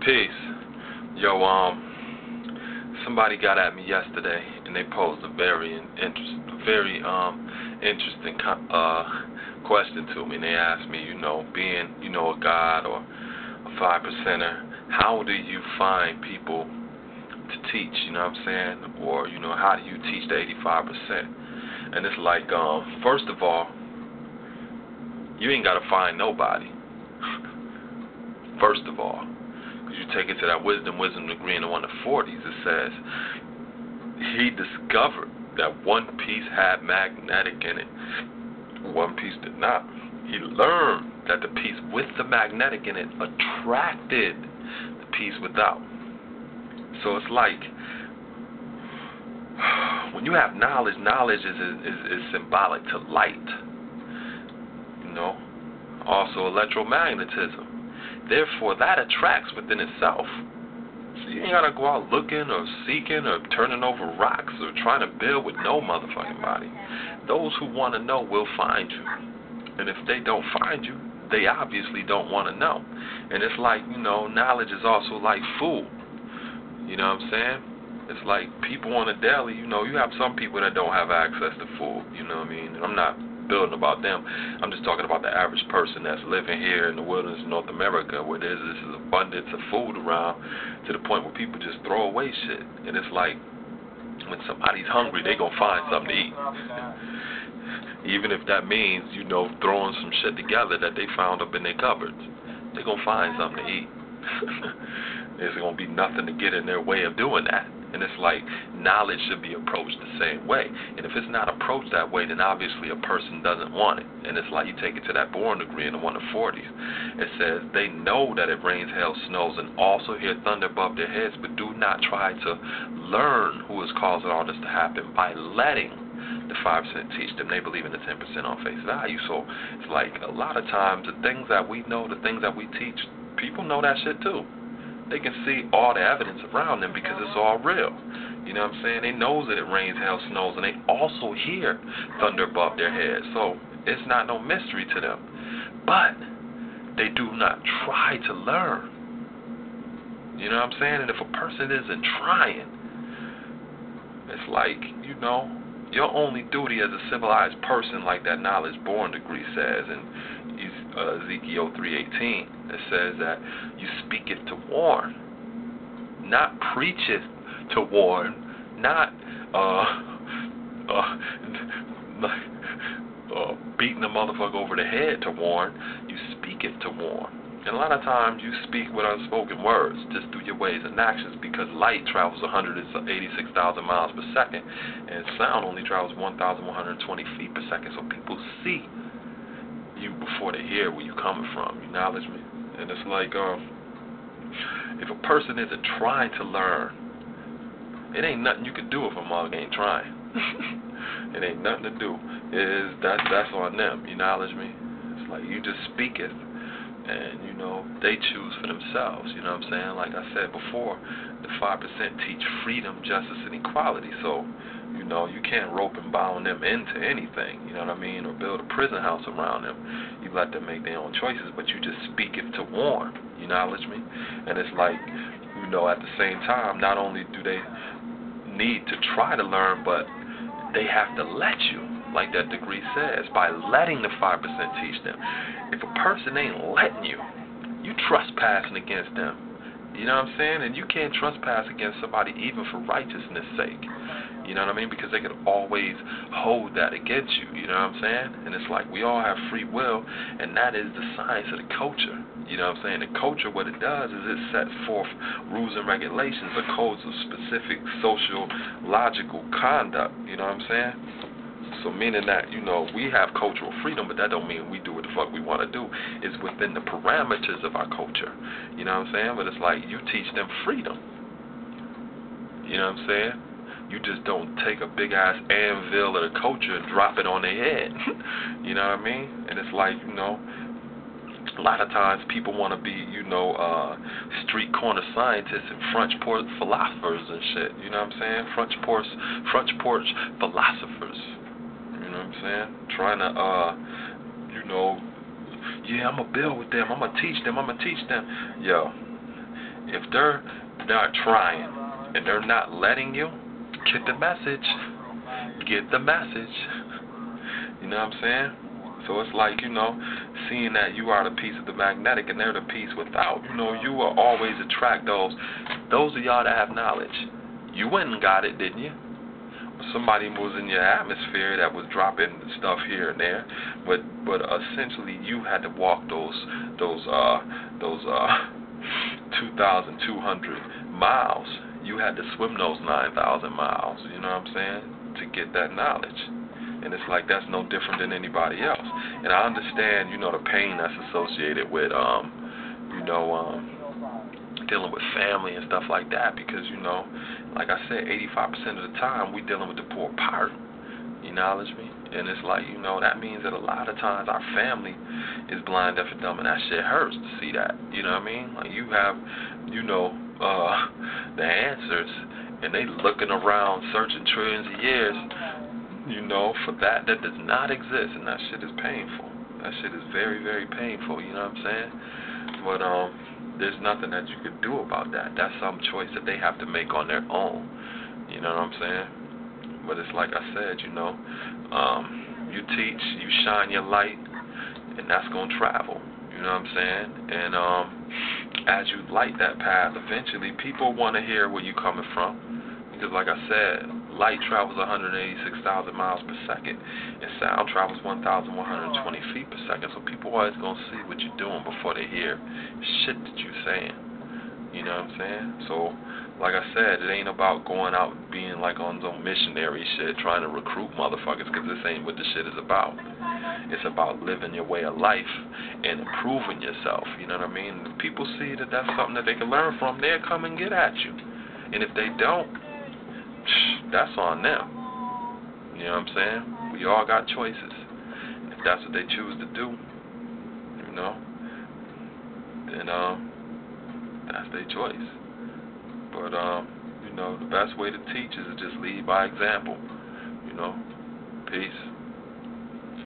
Peace. Yo, somebody got at me yesterday and they posed a very interesting question to me. And they asked me, being, a god or a 5%er, how do you find people to teach? You know what I'm saying? Or, how do you teach the 85%? And it's like, first of all, you ain't got to find nobody. First of all. You take it to that wisdom degree in the 140s, it says he discovered that one piece had magnetic in it, one piece did not. He learned that the piece with the magnetic in it attracted the piece without. So it's like when you have knowledge is symbolic to light. Also electromagnetism. Therefore, that attracts within itself. So you ain't got to go out looking or seeking or turning over rocks or trying to build with no motherfucking body. Those who want to know will find you. And if they don't find you, they obviously don't want to know. And it's like, knowledge is also like food. You know what I'm saying? It's like people on a daily, you have some people that don't have access to food. You know what I mean? And I'm not building about them. I'm just talking about the average person that's living here in the wilderness of North America where there's this abundance of food around to the point where people just throw away shit. And it's like when somebody's hungry, they gonna find something to eat. Even if that means, throwing some shit together that they found up in their cupboards. They gonna find something to eat. There's gonna be nothing to get in their way of doing that. And it's like knowledge should be approached the same way. And if it's not approached that way, then obviously a person doesn't want it. And it's like you take it to that born degree in the 140s. It says they know that it rains, hail, snows, and also hear thunder above their heads, but do not try to learn who is causing all this to happen by letting the 5% teach them. They believe in the 10% on face value. So it's like a lot of times the things that we know, the things that we teach, people know that shit too. They can see all the evidence around them because it's all real. You know what I'm saying? They know that it rains, hail, snows, and they also hear thunder above their heads. So it's not no mystery to them. But they do not try to learn. You know what I'm saying? And if a person isn't trying, it's like, your only duty as a civilized person, like that knowledge born degree says in Ezekiel 3:18, it says that you speak it to warn, not preach it to warn, not beating the motherfucker over the head to warn. You speak it to warn. And a lot of times you speak with unspoken words just through your ways and actions, because light travels 186,000 miles per second and sound only travels 1,120 feet per second. So people see you before they hear where you're coming from. You acknowledge me? And it's like, if a person isn't trying to learn, it ain't nothing you can do if a mug ain't trying. It ain't nothing to do. That's on them. You acknowledge me? It's like you just speak it. And, they choose for themselves, you know what I'm saying? Like I said before, the 5% teach freedom, justice, and equality. So, you can't rope and bound them into anything, you know what I mean? Or build a prison house around them. You let them make their own choices, but you just speak it to warn, you acknowledge me? And it's like, at the same time, not only do they need to try to learn, but they have to let you. Like that degree says, by letting the 5% teach them. If a person ain't letting you, you trespassing against them. You know what I'm saying? And you can't trespass against somebody even for righteousness' sake. You know what I mean? Because they could always hold that against you. You know what I'm saying? And it's like we all have free will, and that is the science of the culture. You know what I'm saying? The culture, what it does is it sets forth rules and regulations or codes of specific social, logical conduct. You know what I'm saying? So meaning that, we have cultural freedom, but that don't mean we do what the fuck we want to do. It's within the parameters of our culture. You know what I'm saying? But it's like you teach them freedom. You know what I'm saying? You just don't take a big-ass anvil of the culture and drop it on their head. You know what I mean? And it's like, a lot of times people want to be, street corner scientists and French porch philosophers and shit. You know what I'm saying? French porch philosophers. You know what I'm saying? Trying to, I'm going to build with them. I'm going to teach them. Yo, If they're not trying and they're not letting you, get the message. Get the message. You know what I'm saying? So it's like, seeing that you are the piece of the magnetic and they're the piece without, you will always attract those of y'all that have knowledge. You went and got it, didn't you? Somebody was in your atmosphere that was dropping stuff here and there, but essentially you had to walk those 2,200 miles. You had to swim those 9,000 miles. You know what I'm saying? To get that knowledge. And it's like that's no different than anybody else. And I understand, the pain that's associated with, dealing with family and stuff like that because, like I said, 85% of the time we dealing with the poor part. You knowledge me? And it's like, that means that a lot of times our family is blind, deaf, and dumb, and that shit hurts to see that. You know what I mean? Like you have, the answers, and they looking around searching trillions of years, for that does not exist, and that shit is painful. That shit is very, very painful, you know what I'm saying? But there's nothing that you could do about that. That's some choice that they have to make on their own. You know what I'm saying? But it's like I said, you teach, you shine your light, and that's going to travel. You know what I'm saying? And as you light that path, eventually people want to hear where you're coming from. Because like I said, light travels 186,000 miles per second, and sound travels 1,120 feet per second. So people always going to see what you're doing before they hear shit that you're saying. You know what I'm saying? So, like I said, it ain't about going out being like on some missionary shit, trying to recruit motherfuckers, because this ain't what the shit is about. It's about living your way of life and improving yourself. You know what I mean? If people see that that's something that they can learn from, they'll come and get at you. And if they don't, that's on them. You know what I'm saying? We all got choices. If that's what they choose to do, then that's their choice. But the best way to teach is to just lead by example. Peace.